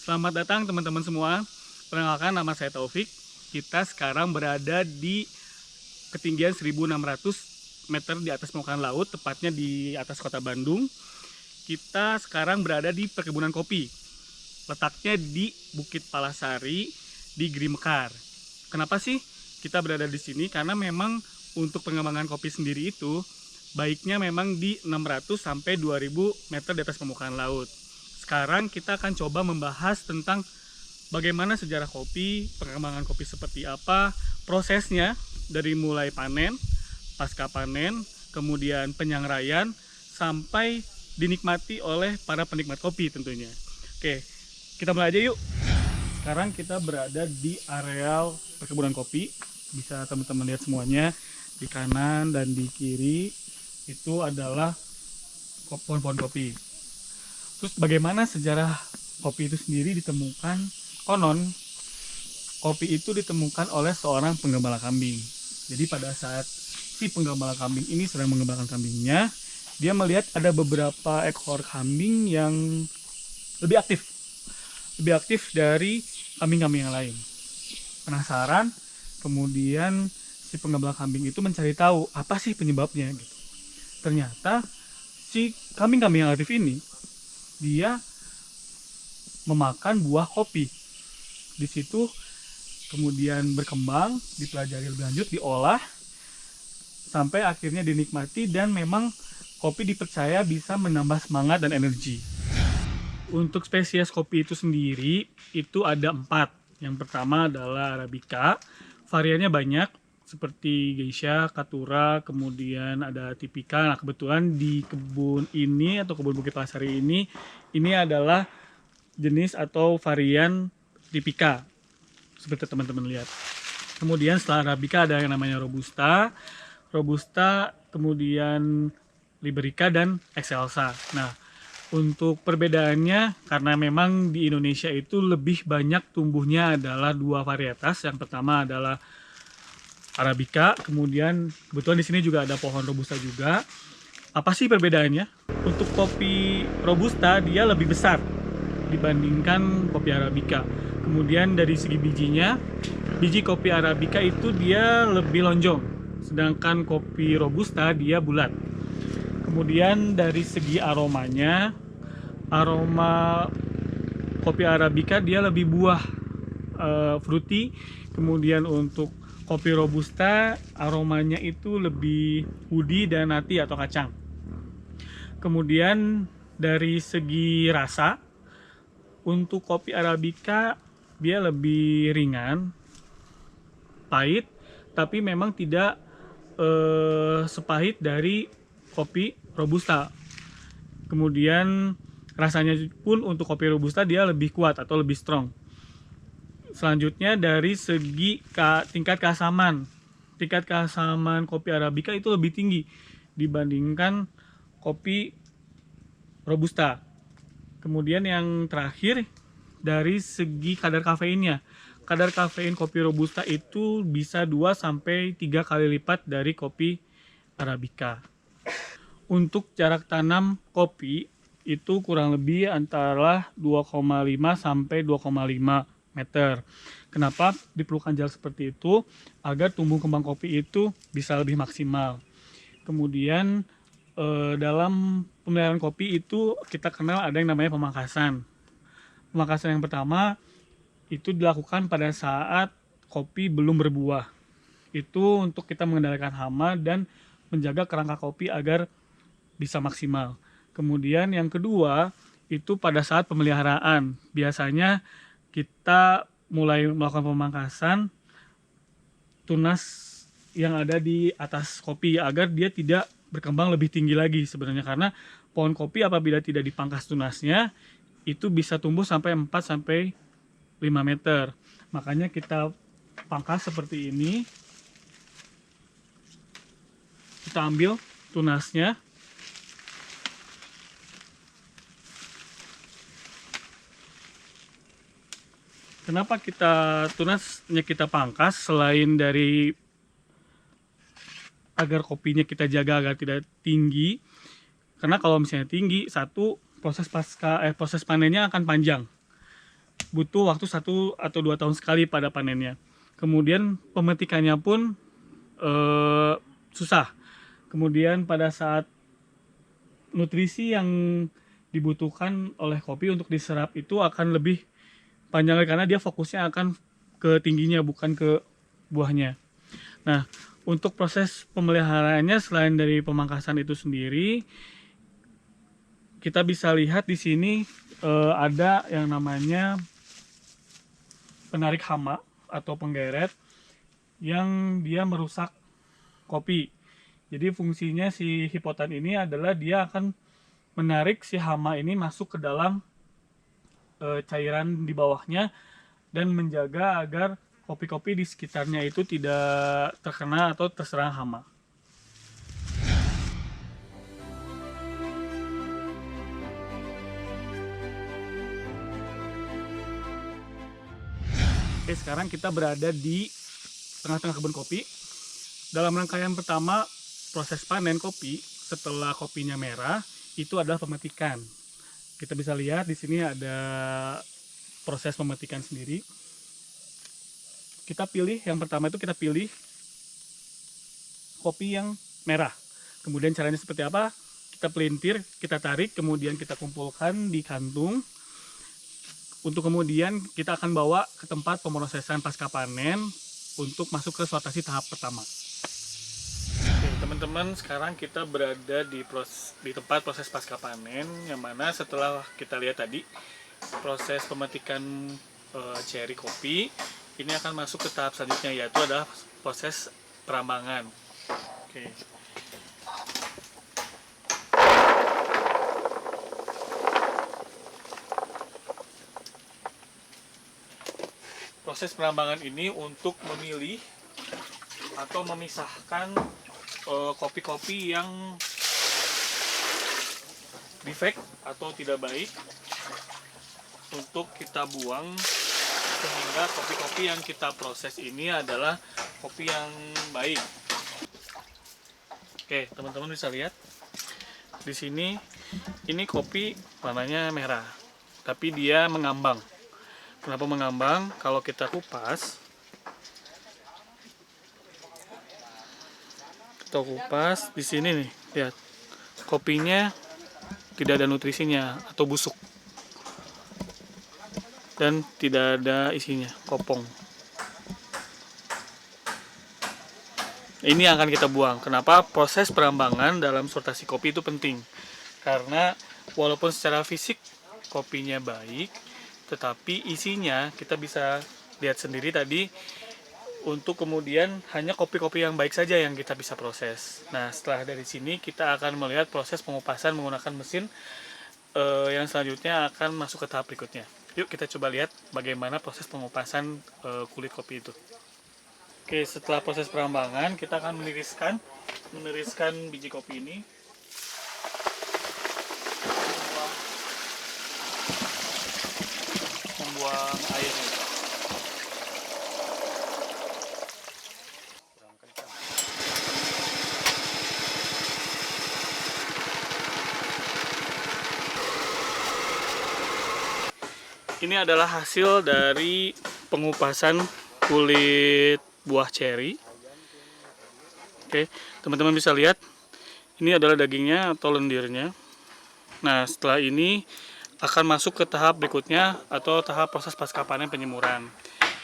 Selamat datang teman-teman semua. Perkenalkan, nama saya Taufik. Kita sekarang berada di ketinggian 1.600 meter di atas permukaan laut, tepatnya di atas kota Bandung. Kita sekarang berada di perkebunan kopi. Letaknya di Bukit Palasari di Geri Mekar. Kenapa sih kita berada di sini? Karena memang untuk pengembangan kopi sendiri itu baiknya memang di 600 sampai 2000 meter di atas permukaan laut. Sekarang kita akan coba membahas tentang bagaimana sejarah kopi, pengembangan kopi seperti apa, prosesnya dari mulai panen, pasca panen, kemudian penyangraian, sampai dinikmati oleh para penikmat kopi tentunya. Oke, kita mulai aja yuk. Sekarang kita berada di areal perkebunan kopi. Bisa teman-teman lihat semuanya, di kanan dan di kiri itu adalah pohon-pohon kopi. Terus bagaimana sejarah kopi itu sendiri ditemukan? Konon, kopi itu ditemukan oleh seorang penggembala kambing. Jadi pada saat si penggembala kambing ini sedang mengembalakan kambingnya, dia melihat ada beberapa ekor kambing yang lebih aktif dari kambing-kambing yang lain. Penasaran, kemudian si penggembala kambing itu mencari tahu apa sih penyebabnya gitu. Ternyata si kambing-kambing yang aktif ini dia memakan buah kopi. Di situ kemudian berkembang, dipelajari lebih lanjut, diolah sampai akhirnya dinikmati, dan memang kopi dipercaya bisa menambah semangat dan energi. Untuk spesies kopi itu sendiri itu ada 4. Yang pertama adalah Arabica. Variannya banyak seperti Geisha, Katura, kemudian ada Tipika. Nah, kebetulan di kebun ini atau kebun Bukit Palasari ini adalah jenis atau varian Tipika seperti teman-teman lihat. Kemudian setelah Arabica ada yang namanya Robusta, kemudian Liberica dan Excelsa. Nah, untuk perbedaannya karena memang di Indonesia itu lebih banyak tumbuhnya adalah 2 varietas. Yang pertama adalah Arabica, kemudian kebetulan di sini juga ada pohon Robusta juga. Apa sih perbedaannya? Untuk kopi Robusta dia lebih besar dibandingkan kopi Arabica. Kemudian dari segi bijinya, biji kopi Arabica itu dia lebih lonjong, sedangkan kopi Robusta dia bulat. Kemudian dari segi aromanya, aroma kopi Arabica dia lebih buah, fruity. Kemudian untuk kopi Robusta aromanya itu lebih woody dan nati atau kacang. Kemudian dari segi rasa, untuk kopi Arabica dia lebih ringan, pahit, tapi memang tidak sepahit dari kopi Robusta. Kemudian rasanya pun untuk kopi Robusta dia lebih kuat atau lebih strong. Selanjutnya dari segi tingkat keasaman. Tingkat keasaman kopi Arabica itu lebih tinggi dibandingkan kopi Robusta. Kemudian yang terakhir dari segi kadar kafeinnya. Kadar kafein kopi Robusta itu bisa 2 sampai 3 kali lipat dari kopi Arabica. Untuk jarak tanam kopi itu kurang lebih antara 2,5 sampai 2,5 meter. Kenapa diperlukan jarak seperti itu? Agar tumbuh kembang kopi itu bisa lebih maksimal. Kemudian dalam pemeliharaan kopi itu kita kenal ada yang namanya pemangkasan. Pemangkasan yang pertama itu dilakukan pada saat kopi belum berbuah. Itu untuk kita mengendalikan hama dan menjaga kerangka kopi agar bisa maksimal. Kemudian yang kedua itu pada saat pemeliharaan. Biasanya kita mulai melakukan pemangkasan tunas yang ada di atas kopi agar dia tidak berkembang lebih tinggi lagi sebenarnya, karena pohon kopi apabila tidak dipangkas tunasnya itu bisa tumbuh sampai 4 sampai 5 meter. Makanya kita pangkas seperti ini. Kita ambil tunasnya. Kenapa tunasnya kita pangkas? Selain dari agar kopinya kita jaga agar tidak tinggi, karena kalau misalnya tinggi, satu proses panennya akan panjang. butuh waktu 1 atau 2 tahun sekali pada panennya. Kemudian pemetikannya pun susah. Kemudian pada saat nutrisi yang dibutuhkan oleh kopi untuk diserap itu akan lebih panjang karena dia fokusnya akan ke tingginya bukan ke buahnya. Nah, untuk proses pemeliharaannya selain dari pemangkasan itu sendiri, kita bisa lihat di sini ada yang namanya penarik hama atau penggeret yang dia merusak kopi. Jadi fungsinya si hipotan ini adalah dia akan menarik si hama ini masuk ke dalam cairan di bawahnya dan menjaga agar kopi-kopi di sekitarnya itu tidak terkena atau terserang hama. Oke, sekarang kita berada di tengah-tengah kebun kopi. Dalam rangkaian pertama proses panen kopi setelah kopinya merah itu adalah pemetikan. Kita bisa lihat di sini ada proses pemetikan sendiri. Kita pilih yang pertama itu kita pilih kopi yang merah. Kemudian caranya seperti apa? Kita pelintir, kita tarik, kemudian kita kumpulkan di kantung. Untuk kemudian kita akan bawa ke tempat pemrosesan pasca panen untuk masuk ke sortasi tahap pertama. Teman-teman, sekarang kita berada di tempat proses pasca panen, yang mana setelah kita lihat tadi proses pemetikan cherry kopi, ini akan masuk ke tahap selanjutnya, yaitu adalah proses perambangan. Oke. Proses perambangan ini untuk memilih atau memisahkan kopi-kopi yang defect atau tidak baik untuk kita buang, sehingga kopi-kopi yang kita proses ini adalah kopi yang baik. Oke, teman-teman bisa lihat di sini, ini kopi warnanya merah, tapi dia mengambang. Kenapa mengambang? Kalau kita kupas, di sini nih, lihat kopinya tidak ada nutrisinya atau busuk dan tidak ada isinya, kopong. Ini yang akan kita buang. Kenapa? Proses perambangan dalam sortasi kopi itu penting, karena walaupun secara fisik kopinya baik, tetapi isinya kita bisa lihat sendiri tadi. Untuk kemudian hanya kopi-kopi yang baik saja yang kita bisa proses. Nah, setelah dari sini kita akan melihat proses pengupasan menggunakan mesin yang selanjutnya akan masuk ke tahap berikutnya. Yuk kita coba lihat bagaimana proses pengupasan kulit kopi itu. Oke, setelah proses perambangan kita akan meniriskan biji kopi ini. Membuang airnya. Ini adalah hasil dari pengupasan kulit buah ceri. Oke, teman-teman bisa lihat, ini adalah dagingnya atau lendirnya. Nah, setelah ini akan masuk ke tahap berikutnya atau tahap proses pasca panen penjemuran.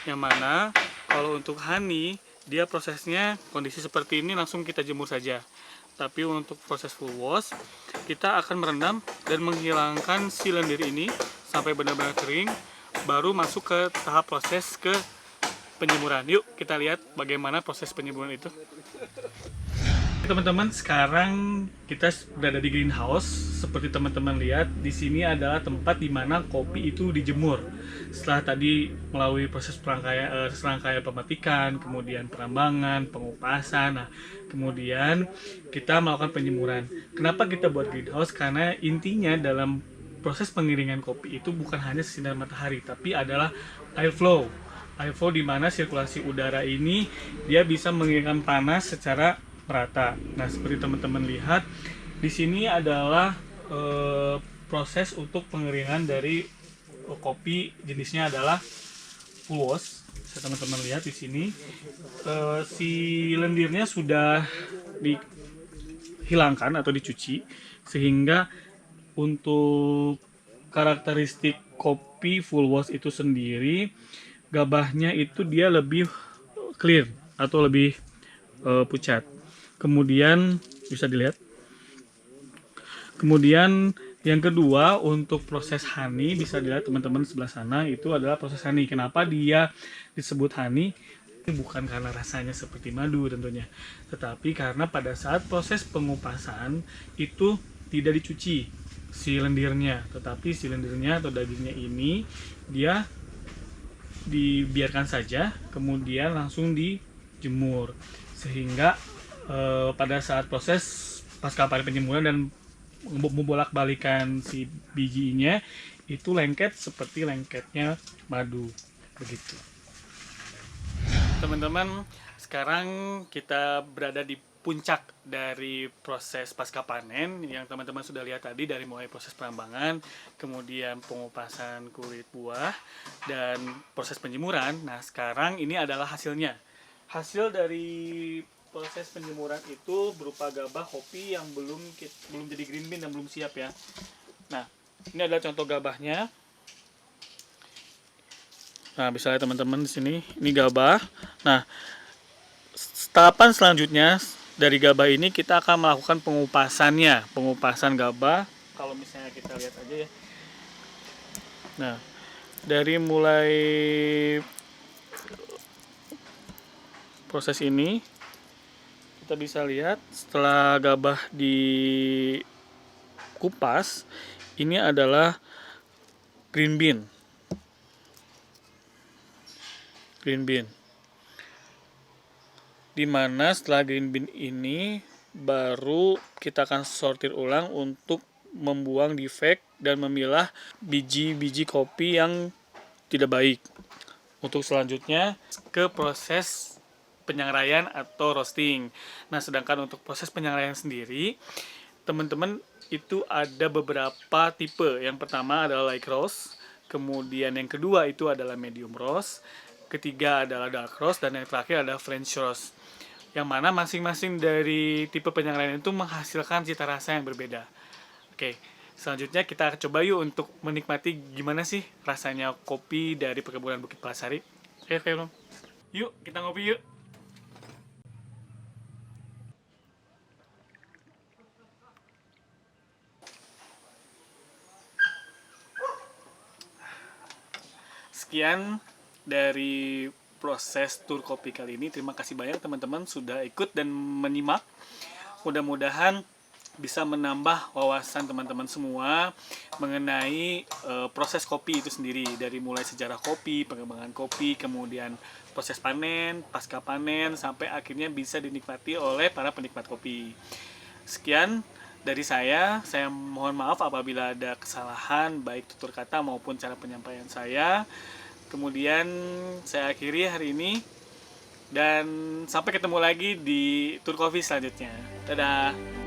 Yang mana kalau untuk honey, dia prosesnya kondisi seperti ini langsung kita jemur saja. Tapi untuk proses full wash, kita akan merendam dan menghilangkan si lendir ini sampai benar-benar kering, baru masuk ke tahap proses ke penjemuran. Yuk kita lihat bagaimana proses penjemuran itu. Teman-teman, sekarang kita berada di greenhouse. Seperti teman-teman lihat, di sini adalah tempat di mana kopi itu dijemur. Setelah tadi melalui proses serangkaian pemetikan, kemudian perambangan, pengupasan, nah kemudian kita melakukan penjemuran. Kenapa kita buat greenhouse? Karena intinya dalam proses penggilingan kopi itu bukan hanya sinar matahari, tapi adalah airflow. Airflow di mana sirkulasi udara ini dia bisa mengirimkan panas secara merata. Nah, seperti teman-teman lihat, di sini adalah proses untuk pengeringan dari kopi jenisnya adalah full wash. Bisa teman-teman lihat di sini, si lendirnya sudah dihilangkan atau dicuci, sehingga untuk karakteristik kopi full wash itu sendiri, gabahnya itu dia lebih clear atau lebih pucat. Kemudian bisa dilihat. Kemudian yang kedua, untuk proses honey, bisa dilihat teman-teman sebelah sana, itu adalah proses honey. Kenapa dia disebut honey? Bukan karena rasanya seperti madu tentunya, tetapi karena pada saat proses pengupasan itu tidak dicuci si lendirnya, tetapi si lendirnya atau dagingnya ini dia dibiarkan saja, kemudian langsung dijemur, sehingga pada saat proses pasca panen penjemuran dan membolak-balikan si bijinya itu lengket seperti lengketnya madu begitu. Teman-teman, sekarang kita berada di puncak dari proses pasca panen yang teman-teman sudah lihat tadi, dari mulai proses perambangan, kemudian pengupasan kulit buah, dan proses penjemuran. Nah, sekarang ini adalah hasilnya. Hasil dari proses penjemuran itu berupa gabah kopi yang belum jadi green bean dan belum siap ya. Nah, ini adalah contoh gabahnya. Nah, bisa lihat teman-teman di sini, ini gabah. Nah, tahapan selanjutnya dari gabah ini kita akan melakukan pengupasannya, pengupasan gabah. Kalau misalnya kita lihat aja ya. Nah, dari mulai proses ini kita bisa lihat setelah gabah dikupas, ini adalah green bean. Dimana setelah green bean ini baru kita akan sortir ulang untuk membuang defect dan memilah biji-biji kopi yang tidak baik. Untuk selanjutnya ke proses penyangraian atau roasting. Nah, sedangkan untuk proses penyangraian sendiri, teman-teman itu ada beberapa tipe. Yang pertama adalah light roast, kemudian yang kedua itu adalah medium roast, ketiga adalah dark roast, dan yang terakhir adalah French roast. Yang mana masing-masing dari tipe penyangraian itu menghasilkan cita rasa yang berbeda. Oke, selanjutnya kita coba yuk untuk menikmati gimana sih rasanya kopi dari perkebunan Bukit Palasari. Oke, yuk kita ngopi yuk. Sekian dari proses tur kopi kali ini. Terima kasih banyak teman-teman sudah ikut dan menyimak. Mudah-mudahan bisa menambah wawasan teman-teman semua mengenai proses kopi itu sendiri, dari mulai sejarah kopi, pengembangan kopi, kemudian proses panen, pasca panen, sampai akhirnya bisa dinikmati oleh para penikmat kopi. Sekian dari saya mohon maaf apabila ada kesalahan baik tutur kata maupun cara penyampaian saya. Kemudian saya akhiri hari ini, dan sampai ketemu lagi di Tur Coffee selanjutnya. Dadah.